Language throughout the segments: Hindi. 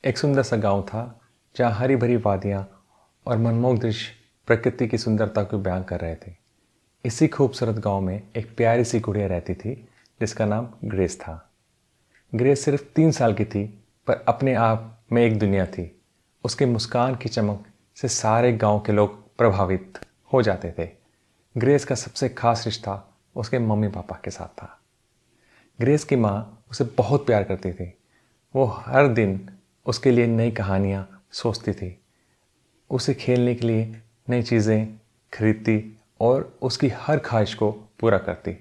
एक सुंदर सा गांव था जहाँ हरी भरी वादियाँ और मनमोहक दृश्य प्रकृति की सुंदरता को बयां कर रहे थे। इसी खूबसूरत गांव में एक प्यारी सी गुड़िया रहती थी जिसका नाम ग्रेस था। ग्रेस सिर्फ 3 साल की थी पर अपने आप में एक दुनिया थी। उसके मुस्कान की चमक से सारे गांव के लोग प्रभावित हो जाते थे। ग्रेस का सबसे खास रिश्ता उसके मम्मी पापा के साथ था। ग्रेस की माँ उसे बहुत प्यार करती थी। वो हर दिन उसके लिए नई कहानियाँ सोचती थी, उसे खेलने के लिए नई चीज़ें खरीदती और उसकी हर ख्वाहिश को पूरा करती।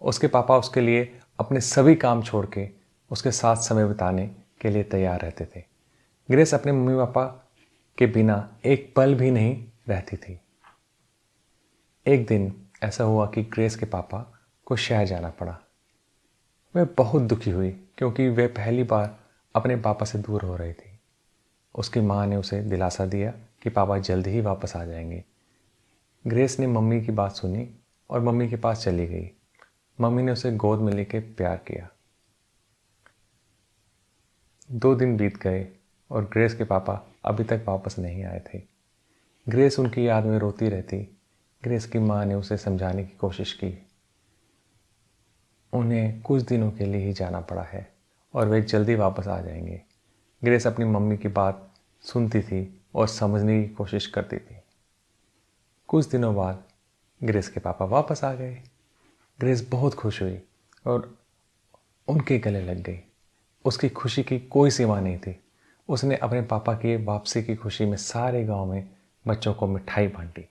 उसके पापा उसके लिए अपने सभी काम छोड़ के उसके साथ समय बिताने के लिए तैयार रहते थे। ग्रेस अपने मम्मी पापा के बिना एक पल भी नहीं रहती थी। एक दिन ऐसा हुआ कि ग्रेस के पापा को शहर जाना पड़ा। वह बहुत दुखी हुई क्योंकि वह पहली बार अपने पापा से दूर हो रही थी। उसकी माँ ने उसे दिलासा दिया कि पापा जल्द ही वापस आ जाएंगे। ग्रेस ने मम्मी की बात सुनी और मम्मी के पास चली गई। मम्मी ने उसे गोद में लेकर प्यार किया। 2 दिन बीत गए और ग्रेस के पापा अभी तक वापस नहीं आए थे। ग्रेस उनकी याद में रोती रहती। ग्रेस की माँ ने उसे समझाने की कोशिश की। उन्हें कुछ दिनों के लिए ही जाना पड़ा है और वे जल्दी वापस आ जाएंगे। ग्रेस अपनी मम्मी की बात सुनती थी और समझने की कोशिश करती थी। कुछ दिनों बाद ग्रेस के पापा वापस आ गए। ग्रेस बहुत खुश हुई और उनके गले लग गई। उसकी खुशी की कोई सीमा नहीं थी। उसने अपने पापा की वापसी की खुशी में सारे गांव में बच्चों को मिठाई बांटी।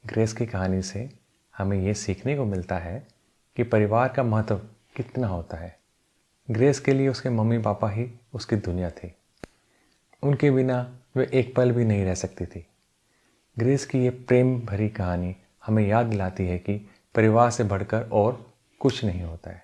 ग्रेस की कहानी से हमें ये सीखने को मिलता है कि परिवार का महत्व कितना होता है। ग्रेस के लिए उसके मम्मी पापा ही उसकी दुनिया थी। उनके बिना वे एक पल भी नहीं रह सकती थी। ग्रेस की ये प्रेम भरी कहानी हमें याद दिलाती है कि परिवार से बढ़कर और कुछ नहीं होता है।